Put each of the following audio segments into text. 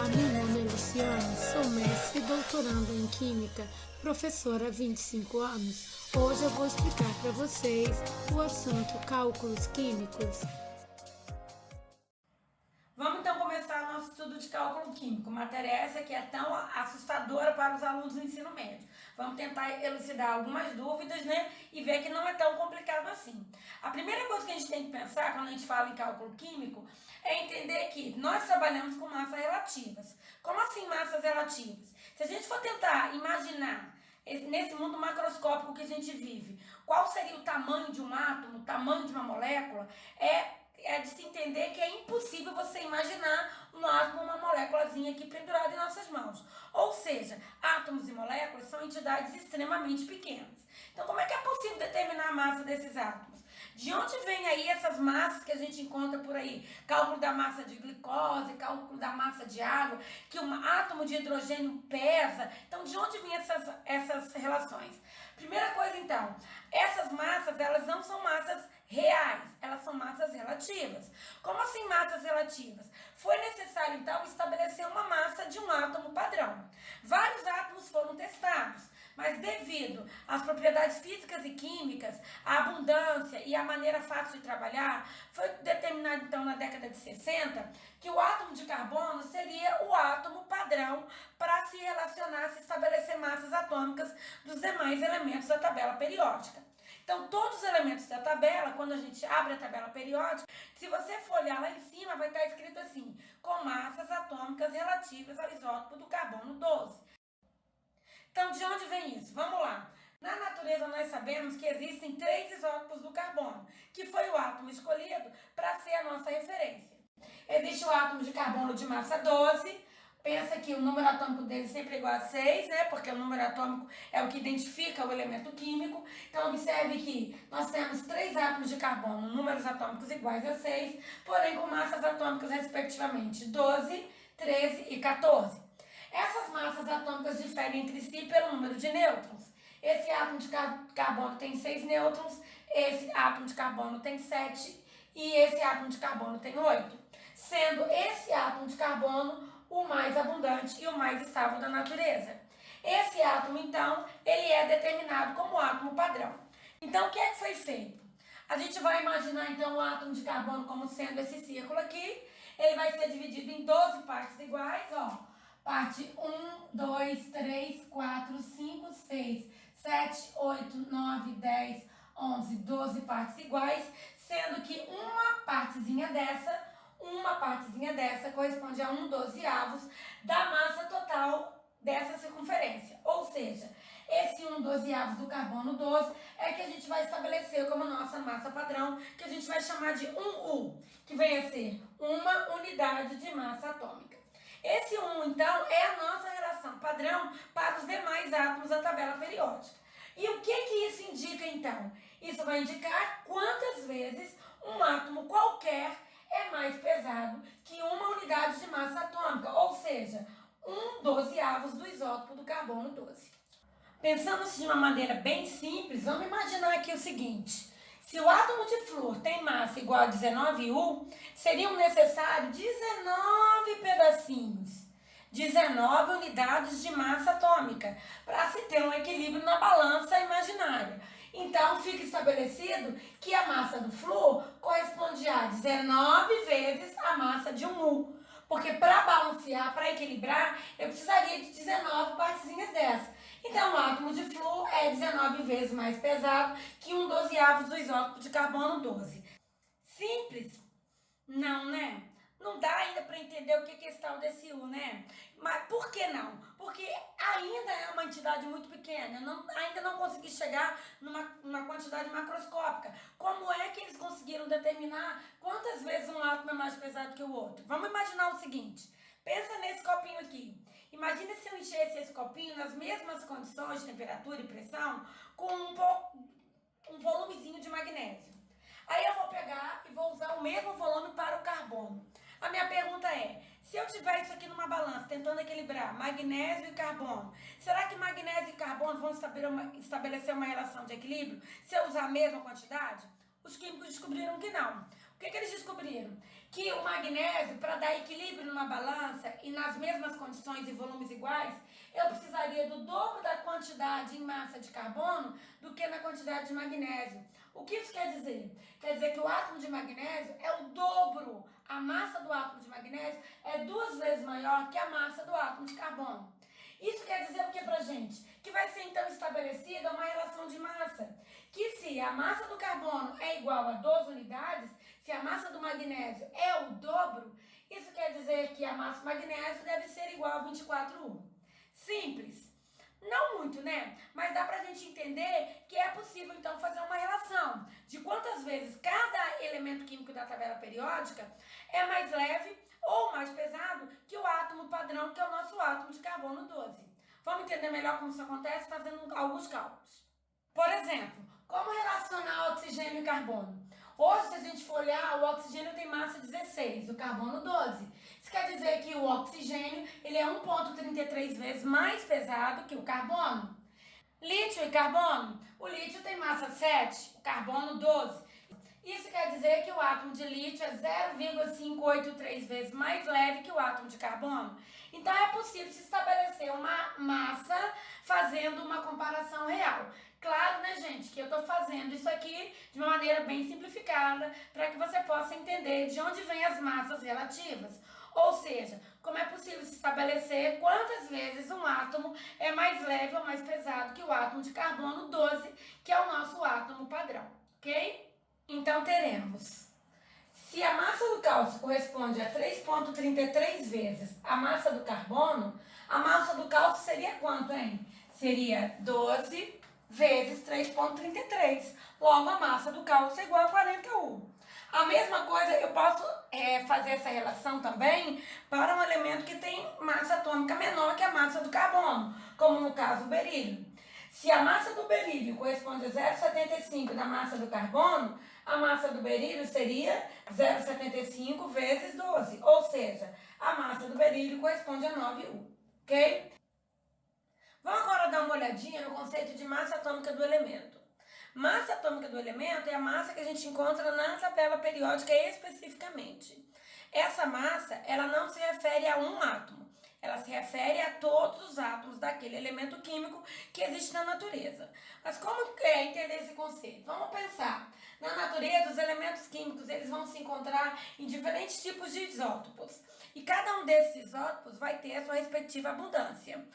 meu nome é Luciane, sou mestre e doutoranda em Química, professora há 25 anos. Hoje eu vou explicar para vocês o assunto cálculos químicos. Vamos então começar nosso estudo de cálculo químico, matéria essa que é tão assustadora para os alunos do ensino médio. Vamos tentar elucidar algumas dúvidas, né, e ver que não é tão complicado assim. A primeira coisa que a gente tem que pensar quando a gente fala em cálculo químico é entender que nós trabalhamos com massas relativas. Como assim massas relativas? Se a gente for tentar imaginar nesse mundo macroscópico que a gente vive, qual seria o tamanho de um átomo, o tamanho de uma molécula, é de se entender que é impossível você imaginar um átomo, uma moléculazinha aqui pendurada em nossas mãos. Ou seja, átomos e moléculas são entidades extremamente pequenas. Então, como é que é possível determinar a massa desses átomos? De onde vem aí essas massas que a gente encontra por aí? Cálculo da massa de glicose, cálculo da massa de água, que um átomo de hidrogênio pesa. Então, de onde vêm essas relações? Primeira coisa, então, essas massas, elas não são massas reais, elas são massas relativas. Como assim massas relativas? Foi necessário, então, estabelecer uma massa de um átomo padrão. Vários átomos foram testados, mas devido às propriedades físicas e químicas, à abundância e à maneira fácil de trabalhar, foi determinado, então, na década de 60, que o átomo de carbono seria o átomo padrão para se relacionar, se estabelecer massas atômicas dos demais elementos da tabela periódica. Então, todos os elementos da tabela, quando a gente abre a tabela periódica, se você for olhar lá em cima, vai estar escrito assim, com massas atômicas relativas ao isótopo do carbono 12. Então, de onde vem isso? Vamos lá. Na natureza, nós sabemos que existem 3 isótopos do carbono, que foi o átomo escolhido para ser a nossa referência. Existe o átomo de carbono de massa 12, pensa que o número atômico dele sempre é igual a 6, né? Porque o número atômico é o que identifica o elemento químico. Então, observe que nós temos 3 átomos de carbono, números atômicos iguais a 6, porém com massas atômicas respectivamente 12, 13 e 14. Essas massas atômicas diferem entre si pelo número de nêutrons. Esse átomo de carbono tem 6 nêutrons, esse átomo de carbono tem 7 e esse átomo de carbono tem 8, sendo esse átomo de carbono o mais abundante e o mais estável da natureza. Esse átomo, então, ele é determinado como átomo padrão. Então, o que é que foi feito? A gente vai imaginar, então, o átomo de carbono como sendo esse círculo aqui. Ele vai ser dividido em 12 partes iguais, ó. Parte 1, 2, 3, 4, 5, 6, 7, 8, 9, 10, 11, 12 partes iguais, sendo que uma partezinha dessa corresponde a 1/12 da massa total dessa circunferência. Ou seja, esse 1/12 do carbono 12 é que a gente vai estabelecer como nossa massa padrão, que a gente vai chamar de 1U, que vem a ser uma unidade de massa atômica. Esse 1, então, é a nossa relação padrão para os demais átomos da tabela periódica. E o que isso indica, então? Isso vai indicar quantas vezes um átomo qualquer é mais pesado que uma unidade de massa atômica, ou seja, 1/12 do isótopo do carbono 12. Pensando assim de uma maneira bem simples, vamos imaginar aqui o seguinte: se o átomo de flúor tem massa igual a 19U, seriam necessários 19 pedacinhos, 19 unidades de massa atômica, para se ter um equilíbrio na balança imaginária. Então, fica estabelecido que a massa do flúor corresponde a 19 vezes a massa de um U. Porque para balancear, para equilibrar, eu precisaria de 19 partezinhas dessas. Então, o átomo de flúor é 19 vezes mais pesado que 1/12 do isótopo de carbono 12. Simples? Não, né? Não dá ainda para entender o que é esse tal desse U, né? Mas por que não? Porque ainda é uma entidade muito pequena, ainda não consegui chegar numa quantidade macroscópica. Como é que eles conseguiram determinar quantas vezes um átomo é mais pesado que o outro? Vamos imaginar o seguinte: pensa nesse copinho aqui. Imagina se eu enchesse esse copinho nas mesmas condições de temperatura e pressão com um volumezinho de magnésio. Aí eu vou pegar e vou usar o mesmo volume para o carbono. A minha pergunta é, se eu tiver isso aqui numa balança, tentando equilibrar magnésio e carbono, será que magnésio e carbono vão estabelecer uma relação de equilíbrio se eu usar a mesma quantidade? Os químicos descobriram que não. O que eles descobriram? que o magnésio, para dar equilíbrio numa balança e nas mesmas condições e volumes iguais, eu precisaria do dobro da quantidade em massa de carbono do que na quantidade de magnésio. O que isso quer dizer? Quer dizer que o átomo de magnésio é o dobro. A massa do átomo de magnésio é 2 vezes maior que a massa do átomo de carbono. Isso quer dizer o que pra gente? Que vai ser então estabelecida uma relação de massa. Que se a massa do carbono é igual a 12 unidades, se a massa do magnésio é o dobro, isso quer dizer que a massa do magnésio deve ser igual a 24U. Simples. Não muito, né? Mas dá pra gente entender que é possível então fazer uma relação de quantas vezes cada elemento químico da tabela periódica é mais leve ou mais pesado que o átomo padrão, que é o nosso átomo de carbono 12. Vamos entender melhor como isso acontece fazendo alguns cálculos. Por exemplo, como relacionar oxigênio e carbono? Hoje, se a gente for olhar, o oxigênio tem massa 16, o carbono 12. Isso quer dizer que o oxigênio ele é 1,33 vezes mais pesado que o carbono. Lítio e carbono? O lítio tem massa 7, o carbono 12. Isso quer dizer que o átomo de lítio é 0,583 vezes mais leve que o átomo de carbono. Então é possível se estabelecer uma massa fazendo uma comparação real. Claro, né, gente, que eu estou fazendo isso aqui de uma maneira bem simplificada para que você possa entender de onde vêm as massas relativas. Ou seja, como é possível se estabelecer quantas vezes um átomo é mais leve ou mais pesado que o átomo de carbono 12, que é o nosso átomo padrão, ok? Então teremos, se a massa do cálcio corresponde a 3,33 vezes a massa do carbono, a massa do cálcio seria quanto, hein? Seria 12 vezes 3,33. Logo, a massa do cálcio é igual a 40U. A mesma coisa, eu posso fazer essa relação também para um elemento que tem massa atômica menor que a massa do carbono, como no caso o berílio. Se a massa do berílio corresponde a 0,75 da massa do carbono, a massa do berílio seria 0,75 vezes 12, ou seja, a massa do berílio corresponde a 9U, ok? Vamos agora dar uma olhadinha no conceito de massa atômica do elemento. Massa atômica do elemento é a massa que a gente encontra na tabela periódica especificamente. Essa massa, ela não se refere a um átomo, ela se refere a todos os átomos daquele elemento químico que existe na natureza. Mas como entender esse conceito? Vamos pensar. Na natureza, os elementos químicos eles vão se encontrar em diferentes tipos de isótopos. E cada um desses isótopos vai ter a sua respectiva abundância.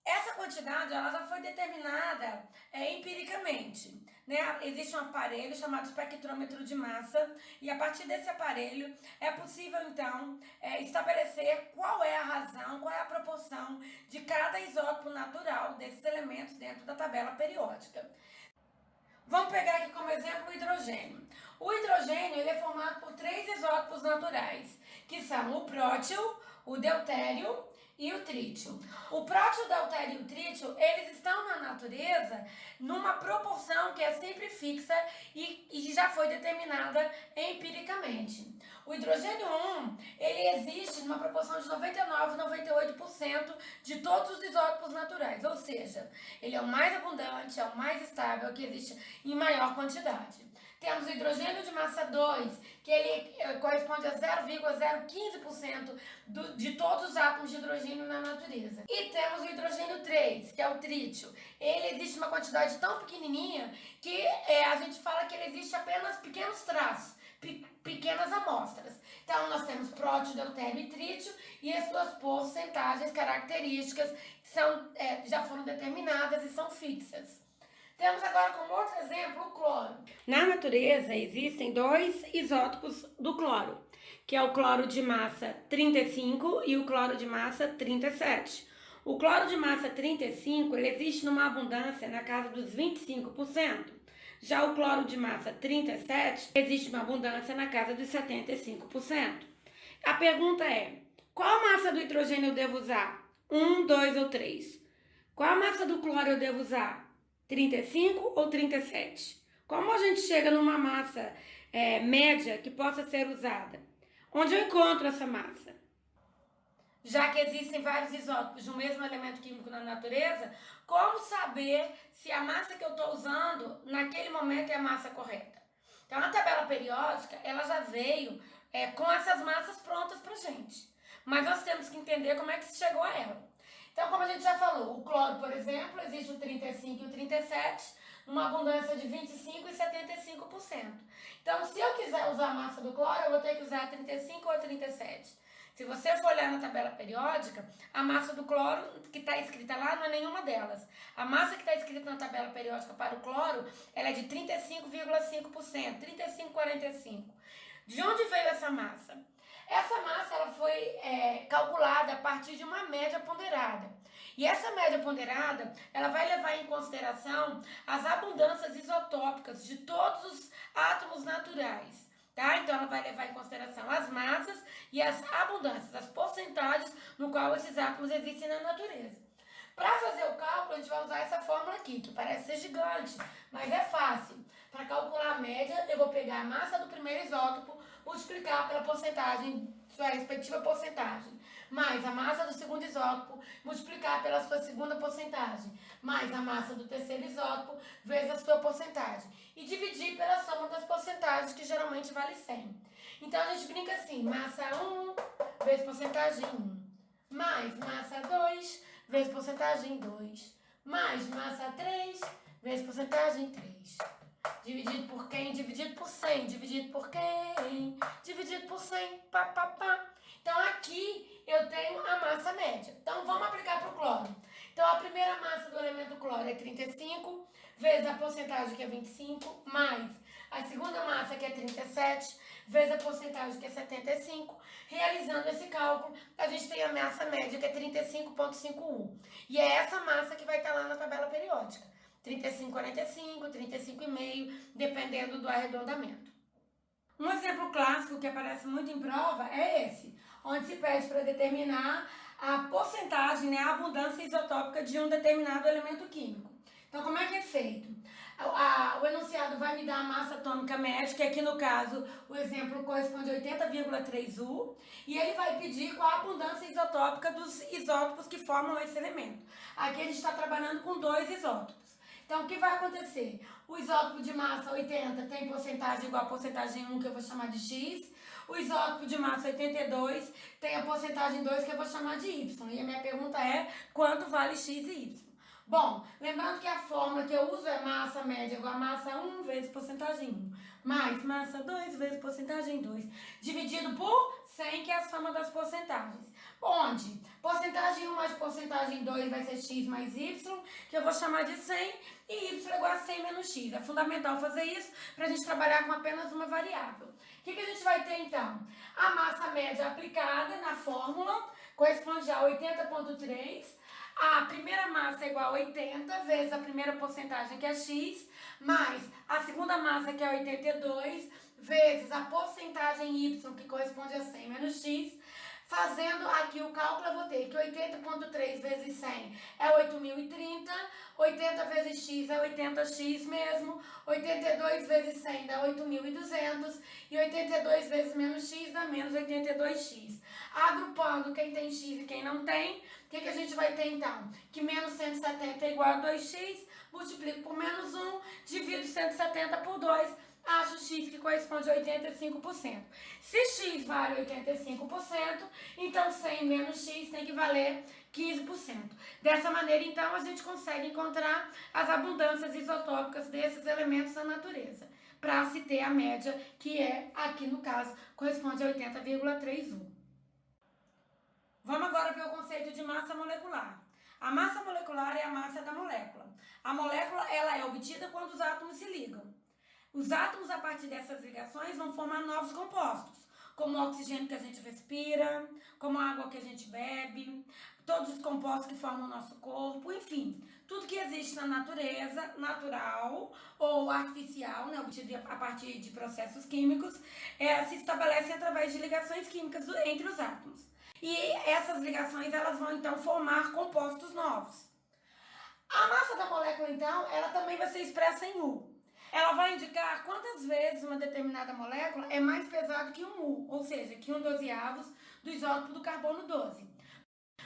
Essa quantidade ela já foi determinada empiricamente, né? Existe um aparelho chamado espectrômetro de massa e a partir desse aparelho é possível então estabelecer qual é a razão, qual é a proporção de cada isótopo natural desses elementos dentro da tabela periódica. Vamos pegar aqui como exemplo o hidrogênio. O hidrogênio ele é formado por 3 isótopos naturais, que são o prótil, o deutério e o trítio. O prótil, o deutério e o trítio, eles estão na natureza numa proporção que é sempre fixa e já foi determinada empiricamente. O hidrogênio 1, ele existe numa proporção de 99, 98% de todos os isótopos naturais, ou seja, ele é o mais abundante, é o mais estável, que existe em maior quantidade. Temos o hidrogênio de massa 2, que ele corresponde a 0,015% de todos os átomos de hidrogênio na natureza. E temos o hidrogênio 3, que é o trítio. Ele existe em uma quantidade tão pequenininha que a gente fala que ele existe apenas pequenos traços, pequenas amostras. Então, nós temos prótio, deutério e trítio e as suas porcentagens características que já foram determinadas e são fixas. Temos agora como outro exemplo o cloro. Na natureza existem 2 isótopos do cloro, que é o cloro de massa 35 e o cloro de massa 37. O cloro de massa 35 ele existe numa abundância na casa dos 25%. Já o cloro de massa 37 existe uma abundância na casa dos 75%. A pergunta é, qual a massa do hidrogênio eu devo usar? 1, 2 ou 3? Qual a massa do cloro eu devo usar? 35 ou 37? Como a gente chega numa massa média que possa ser usada? Onde eu encontro essa massa? Já que existem vários isótopos de um mesmo elemento químico na natureza, como saber se a massa que eu estou usando naquele momento é a massa correta? Então, a tabela periódica, ela já veio com essas massas prontas pra gente. Mas nós temos que entender como é que se chegou a ela. Então, como a gente já falou, o cloro, por exemplo, existe o 35 e o 37, numa abundância de 25% e 75%. Então, se eu quiser usar a massa do cloro, eu vou ter que usar 35 ou 37. Se você for olhar na tabela periódica, a massa do cloro que está escrita lá não é nenhuma delas. A massa que está escrita na tabela periódica para o cloro, ela é de 35,5%, 35,45%. De onde veio essa massa? Essa massa ela foi calculada a partir de uma média ponderada. E essa média ponderada, ela vai levar em consideração as abundâncias isotópicas de todos os átomos naturais. Tá? Então, ela vai levar em consideração as massas e as abundâncias, as porcentagens no qual esses átomos existem na natureza. Para fazer o cálculo, a gente vai usar essa fórmula aqui, que parece ser gigante, mas é fácil. Para calcular a média, eu vou pegar a massa do primeiro isótopo, multiplicar pela porcentagem, sua respectiva porcentagem, mais a massa do segundo isótopo, multiplicar pela sua segunda porcentagem, mais a massa do terceiro isótopo, vezes a sua porcentagem, e dividir pela soma das porcentagens, que geralmente vale 100. Então, a gente brinca assim, massa 1 vezes porcentagem 1, mais massa 2 vezes porcentagem 2, mais massa 3 vezes porcentagem 3. Dividido por quem? Dividido por 100. Dividido por quem? Dividido por 100. Pá, pá, pá. Então, aqui eu tenho a massa média. Então, vamos aplicar para o cloro. Então, a primeira massa do elemento cloro é 35, vezes a porcentagem, que é 25, mais a segunda massa, que é 37, vezes a porcentagem, que é 75. Realizando esse cálculo, a gente tem a massa média, que é 35,51. E é essa massa que vai estar lá na tabela periódica. 35,45, 35,5, dependendo do arredondamento. Um exemplo clássico que aparece muito em prova é esse, onde se pede para determinar a porcentagem, a abundância isotópica de um determinado elemento químico. Então, como é que é feito? O enunciado vai me dar a massa atômica média, que aqui no caso o exemplo corresponde a 80,3 U, e ele vai pedir qual a abundância isotópica dos isótopos que formam esse elemento. Aqui a gente está trabalhando com 2 isótopos. Então, o que vai acontecer? O isótopo de massa 80 tem porcentagem igual a porcentagem 1, que eu vou chamar de X. O isótopo de massa 82 tem a porcentagem 2, que eu vou chamar de Y. E a minha pergunta é, quanto vale X e Y? Bom, lembrando que a fórmula que eu uso é massa média igual a massa 1 vezes porcentagem 1, mais massa 2 vezes porcentagem 2, dividido por 100, que é a soma das porcentagens. Onde porcentagem 1 mais porcentagem 2 vai ser x mais y, que eu vou chamar de 100, e y igual a 100 menos x. É fundamental fazer isso para a gente trabalhar com apenas uma variável. O que a gente vai ter então? A massa média aplicada na fórmula corresponde a 80,3. A primeira massa é igual a 80 vezes a primeira porcentagem, que é x, mais a segunda massa, que é 82, vezes a porcentagem y, que corresponde a 100 menos x. Fazendo aqui o cálculo, eu vou ter que 80,3 vezes 100 é 8.030, 80 vezes x é 80x mesmo, 82 vezes 100 dá 8.200 e 82 vezes menos x dá menos 82x. Agrupando quem tem x e quem não tem, o que a gente vai ter então? Que menos 170 é igual a 2x, multiplico por menos 1, divido 170 por 2, acho x que corresponde a 85%. Se x vale 85%, então 100 menos x tem que valer 15%. Dessa maneira, então, a gente consegue encontrar as abundâncias isotópicas desses elementos na natureza, para se ter a média, que é, aqui no caso, corresponde a 80,3 U. Vamos agora ver o conceito de massa molecular. A massa molecular é a massa da molécula. A molécula ela é obtida quando os átomos se ligam. Os átomos, a partir dessas ligações, vão formar novos compostos, como o oxigênio que a gente respira, como a água que a gente bebe, todos os compostos que formam o nosso corpo, enfim, tudo que existe na natureza, natural ou artificial, obtido a partir de processos químicos, se estabelece através de ligações químicas entre os átomos. E essas ligações elas vão então formar compostos novos. A massa da molécula, então, ela também vai ser expressa em U. Ela vai indicar quantas vezes uma determinada molécula é mais pesada que um U, ou seja, que 1/12 do isótopo do carbono 12.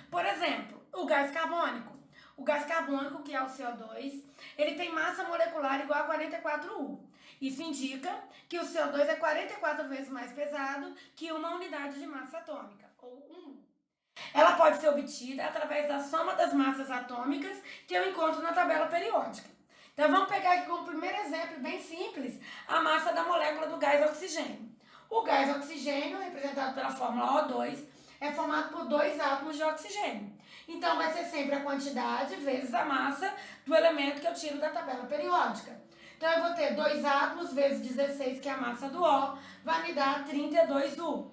Por exemplo, o gás carbônico. o gás carbônico, que é o CO2, ele tem massa molecular igual a 44U. Isso indica que o CO2 é 44 vezes mais pesado que uma unidade de massa atômica, ou 1. Ela pode ser obtida através da soma das massas atômicas que eu encontro na tabela periódica. Então vamos pegar aqui como primeiro exemplo bem simples a massa da molécula do gás oxigênio. O gás oxigênio, representado pela fórmula O2, é formado por 2 átomos de oxigênio. Então vai ser sempre a quantidade vezes a massa do elemento que eu tiro da tabela periódica. Então eu vou ter 2 átomos vezes 16, que é a massa do O, vai me dar 32U.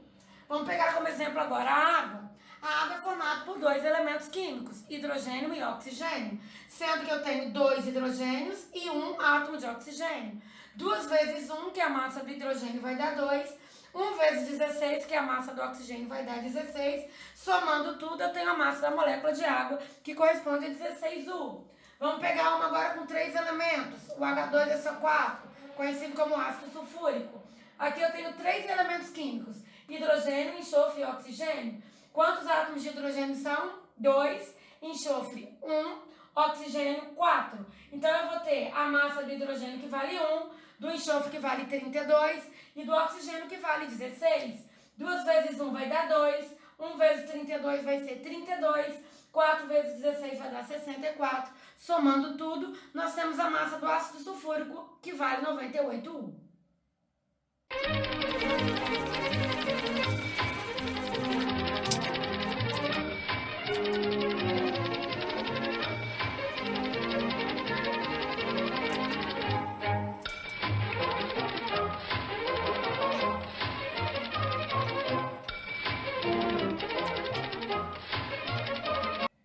Vamos pegar como exemplo agora a água. A água é formada por 2 elementos químicos, hidrogênio e oxigênio, sendo que eu tenho 2 hidrogênios e 1 átomo de oxigênio. 2 vezes 1, que é a massa do hidrogênio, vai dar 2. 1 vezes 16, que é a massa do oxigênio, vai dar 16. Somando tudo, eu tenho a massa da molécula de água, que corresponde a 16U. Vamos pegar uma agora com 3 elementos. O H2SO4, conhecido como ácido sulfúrico. Aqui eu tenho 3 elementos químicos, hidrogênio, enxofre e oxigênio. Quantos átomos de hidrogênio são? 2, enxofre 1, oxigênio 4. Então eu vou ter a massa do hidrogênio que vale 1, do enxofre que vale 32 e do oxigênio que vale 16. 2 vezes 1 vai dar 2, 1 vezes 32 vai ser 32, 4 vezes 16 vai dar 64. Somando tudo, nós temos a massa do ácido sulfúrico que vale 98U.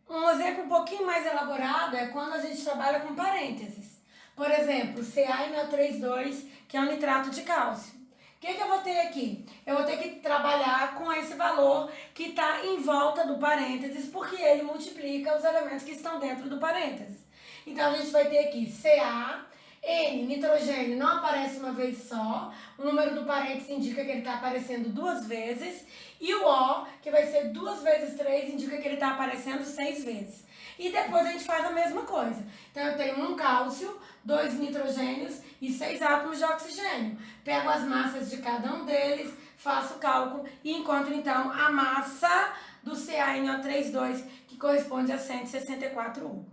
Um exemplo um pouquinho mais elaborado é quando a gente trabalha com parênteses. Por exemplo, CaNO3,2, que é um nitrato de cálcio. O que eu vou ter aqui? Eu vou ter que trabalhar com esse valor que está em volta do parênteses, porque ele multiplica os elementos que estão dentro do parênteses. Então, a gente vai ter aqui Ca, N, nitrogênio, não aparece uma vez só. O número do parênteses indica que ele está aparecendo 2 vezes. E o O, que vai ser 2 vezes 3, indica que ele está aparecendo 6 vezes. E depois a gente faz a mesma coisa. Então, eu tenho 1 cálcio, 2 nitrogênios e 6 átomos de oxigênio. Pego as massas de cada um deles, faço o cálculo e encontro, então, a massa do CaNO3,2, que corresponde a 164U.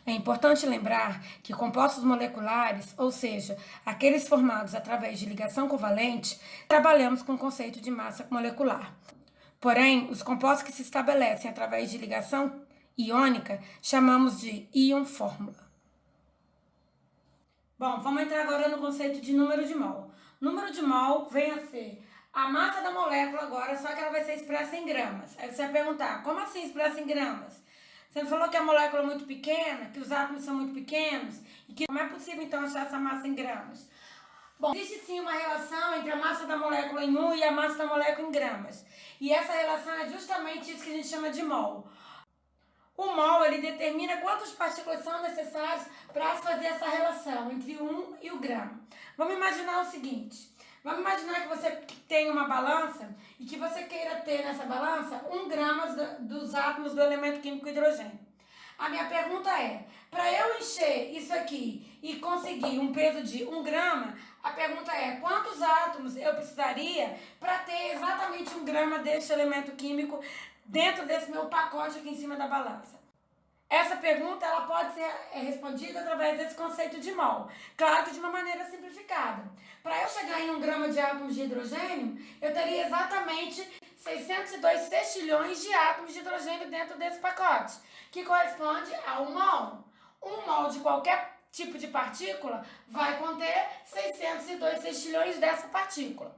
É importante lembrar que compostos moleculares, ou seja, aqueles formados através de ligação covalente, trabalhamos com o conceito de massa molecular. Porém, os compostos que se estabelecem através de ligação iônica chamamos de íon-fórmula. Bom, vamos entrar agora no conceito de número de mol. Número de mol vem a ser a massa da molécula agora, só que ela vai ser expressa em gramas. Aí você vai perguntar, como assim expressa em gramas? Você falou que a molécula é muito pequena, que os átomos são muito pequenos e que não é possível então achar essa massa em gramas. Bom, existe sim uma relação entre a massa da molécula em e a massa da molécula em gramas. E essa relação é justamente isso que a gente chama de mol. O mol, ele determina quantas partículas são necessárias para fazer essa relação entre 1 e o grama. Vamos imaginar o seguinte. Vamos imaginar que você tem uma balança e que você queira ter nessa balança 1 grama dos átomos do elemento químico hidrogênio. A minha pergunta é, para eu encher isso aqui e conseguir um peso de 1 grama, a pergunta é, quantos átomos eu precisaria para ter exatamente 1 grama deste elemento químico dentro desse meu pacote aqui em cima da balança? Essa pergunta ela pode ser respondida através desse conceito de mol. Claro que de uma maneira simplificada. Para eu chegar em 1 grama de átomos de hidrogênio, eu teria exatamente 602 sextilhões de átomos de hidrogênio dentro desse pacote, que corresponde a 1 mol. 1 mol de qualquer tipo de partícula vai conter 602 sextilhões dessa partícula.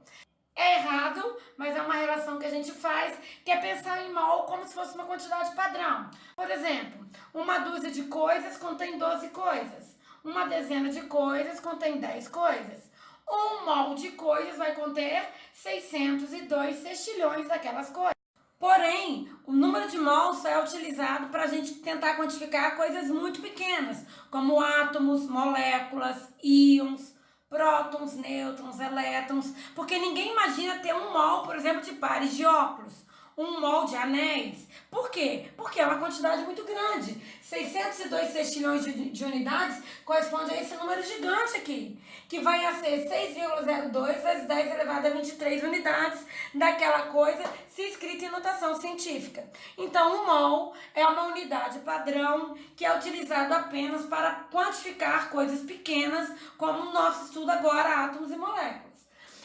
É errado, mas é uma relação que a gente faz, que é pensar em mol como se fosse uma quantidade padrão. Por exemplo, 1 dúzia de coisas contém 12 coisas. 1 dezena de coisas contém 10 coisas. 1 mol de coisas vai conter 602 sextilhões daquelas coisas. Porém, o número de mols só é utilizado para a gente tentar quantificar coisas muito pequenas, como átomos, moléculas, íons, prótons, nêutrons, elétrons, porque ninguém imagina ter 1 mol, por exemplo, de pares de óculos. 1 mol de anéis. Por quê? Porque é uma quantidade muito grande. 602 sextilhões de unidades corresponde a esse número gigante aqui, que vai a ser 6,02 vezes 10 elevado a 23 unidades daquela coisa, se escrita em notação científica. Então, 1 mol é uma unidade padrão que é utilizado apenas para quantificar coisas pequenas, como o nosso estudo agora, átomos e moléculas.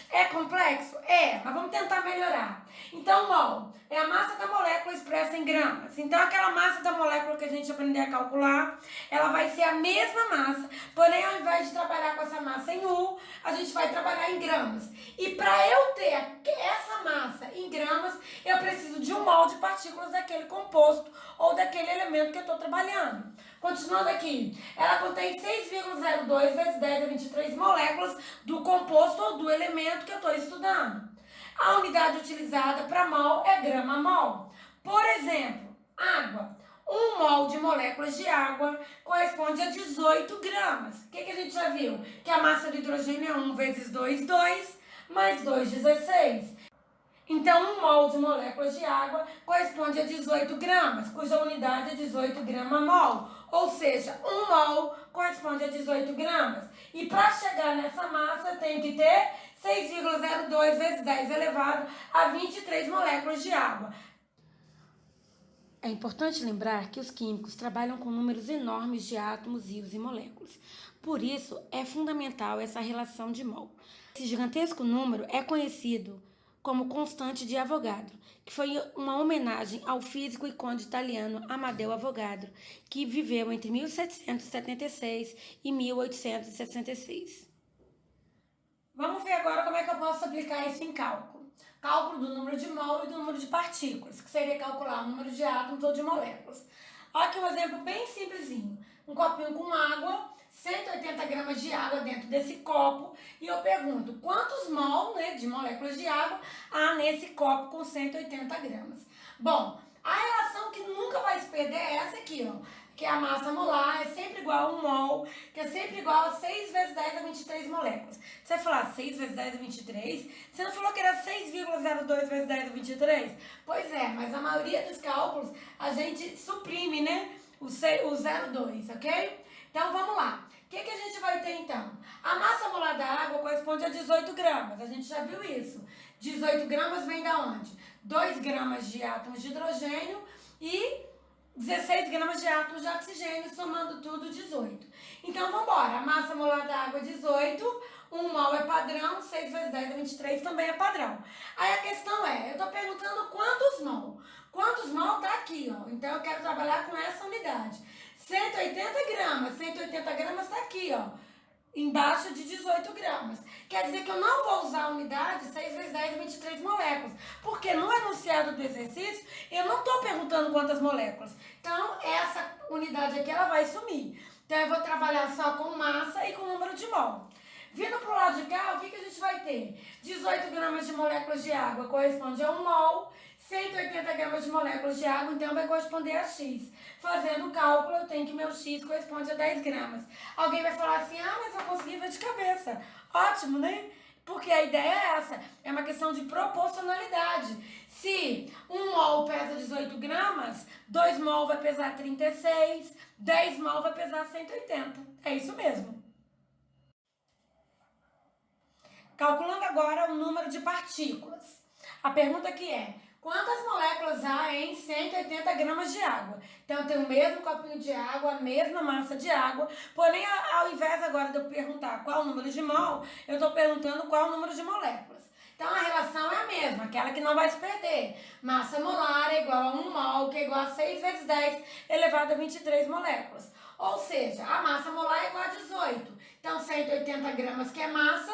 É complexo? É, mas vamos tentar melhorar. Então, mol é a massa da molécula expressa em gramas. Então, aquela massa da molécula que a gente aprender a calcular, ela vai ser a mesma massa, porém, ao invés de trabalhar com essa massa em U, a gente vai trabalhar em gramas. E para eu ter essa massa em gramas, eu preciso de 1 mol de partículas daquele composto ou daquele elemento que eu estou trabalhando. Continuando aqui, ela contém 6,02 vezes 10 a 23 moléculas do composto ou do elemento que eu estou estudando. A unidade utilizada para mol é grama-mol. Por exemplo, água. 1 mol de moléculas de água corresponde a 18 gramas. O que a gente já viu? Que a massa do hidrogênio é 1 vezes 2, 2, mais 2, 16. Então, 1 mol de moléculas de água corresponde a 18 gramas, cuja unidade é 18 grama-mol. Ou seja, 1 mol corresponde a 18 gramas. E para chegar nessa massa, eu tenho que ter 6,02 vezes 10 elevado a 23 moléculas de água. É importante lembrar que os químicos trabalham com números enormes de átomos, íons e moléculas. Por isso, é fundamental essa relação de mol. Esse gigantesco número é conhecido como constante de Avogadro, que foi uma homenagem ao físico e conde italiano Amadeu Avogadro, que viveu entre 1776 e 1866. Vamos ver agora como é que eu posso aplicar isso em cálculo. Cálculo do número de mol e do número de partículas, que seria calcular o número de átomos ou de moléculas. Olha aqui um exemplo bem simplesinho. Um copinho com água, 180 gramas de água dentro desse copo, e eu pergunto quantos mol, de moléculas de água há nesse copo com 180 gramas. Bom, a relação que nunca vai se perder é essa aqui, ó, que a massa molar é sempre igual a 1 mol, que é sempre igual a 6 vezes 10 a 23 moléculas. Você falar 6 vezes 10 a 23, você não falou que era 6,02 vezes 10 a 23? Pois é, mas a maioria dos cálculos a gente suprime, o 0,2, ok? Então, vamos lá. O que a gente vai ter, então? A massa molar da água corresponde a 18 gramas. A gente já viu isso. 18 gramas vem da onde? 2 gramas de átomos de hidrogênio e 16 gramas de átomos de oxigênio, somando tudo 18. Então, vamos embora. A massa molar da água é 18, 1 mol é padrão, 6 vezes 10 a 23 também é padrão. Aí a questão é, eu estou perguntando quantos mol. Quantos mol está aqui, ó. Então, eu quero trabalhar com essa unidade. 180 gramas. 180 gramas está aqui, ó, embaixo de 18 gramas. Quer dizer que eu não vou usar a unidade 6 vezes 10 23 moléculas, porque no enunciado do exercício eu não estou perguntando quantas moléculas. Então, essa unidade aqui ela vai sumir. Então, eu vou trabalhar só com massa e com número de mol. Vindo para o lado de cá, o que a gente vai ter? 18 gramas de moléculas de água corresponde a 1 mol. 180 gramas de moléculas de água, então vai corresponder a X. Fazendo o cálculo, eu tenho que meu X corresponde a 10 gramas. Alguém vai falar assim, mas eu consegui ver de cabeça. Ótimo, né? Porque a ideia é essa, é uma questão de proporcionalidade. Se 1 mol pesa 18 gramas, 2 mol vai pesar 36, 10 mol vai pesar 180. É isso mesmo. Calculando agora o número de partículas. A pergunta aqui é, quantas moléculas há em 180 gramas de água? Então, eu tenho o mesmo copinho de água, a mesma massa de água, porém, ao invés agora de eu perguntar qual o número de mol, eu estou perguntando qual o número de moléculas. Então, a relação é a mesma, aquela que não vai se perder. Massa molar é igual a 1 mol, que é igual a 6 vezes 10 elevado a 23 moléculas. Ou seja, a massa molar é igual a 18. Então, 180 gramas que é massa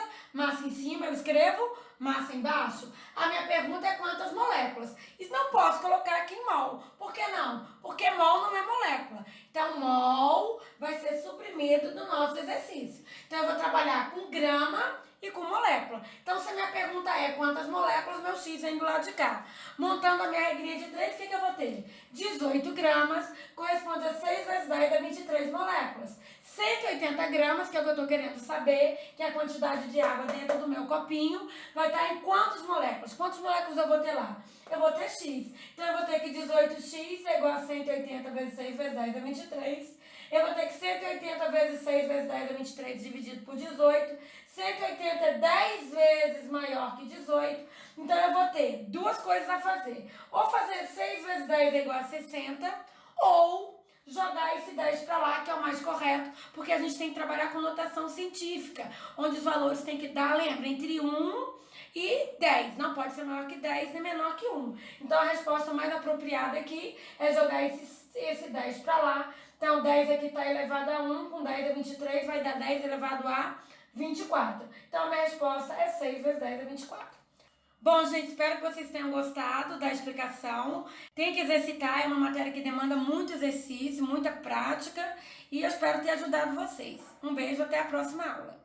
em cima eu escrevo massa embaixo. A minha pergunta é quantas moléculas. E não posso colocar aqui em mol. Por que não? Porque mol não é molécula. Então, mol vai ser suprimido do nosso exercício. Então, eu vou trabalhar com grama e com molécula. Então, se a minha pergunta é quantas moléculas, meu x vem do lado de cá. Montando a minha regrinha de 3, o que eu vou ter? 18 gramas corresponde a 6 vezes 10 a 23 moléculas. 180 gramas, que é o que eu estou querendo saber, que é a quantidade de água dentro do meu copinho, vai estar em quantas moléculas? Quantas moléculas eu vou ter lá? Eu vou ter x. Então, eu vou ter que 18x é igual a 180 vezes 6 vezes 10 a 23. Eu vou ter que 180 vezes 6 vezes 10 a 23 dividido por 18. 180 é 10 vezes maior que 18. Então, eu vou ter duas coisas a fazer. Ou fazer 6 vezes 10 é igual a 60, ou jogar esse 10 para lá, que é o mais correto, porque a gente tem que trabalhar com notação científica, onde os valores têm que dar, lembra, entre 1 e 10. Não pode ser maior que 10 nem menor que 1. Então, a resposta mais apropriada aqui é jogar esse 10 para lá. Então, 10 aqui está elevado a 1, com 10 a 23 vai dar 10 elevado a 24. Então, a minha resposta é 6 vezes 10 a 24. Bom, gente, espero que vocês tenham gostado da explicação. Tem que exercitar, é uma matéria que demanda muito exercício, muita prática, e eu espero ter ajudado vocês. Um beijo, até a próxima aula.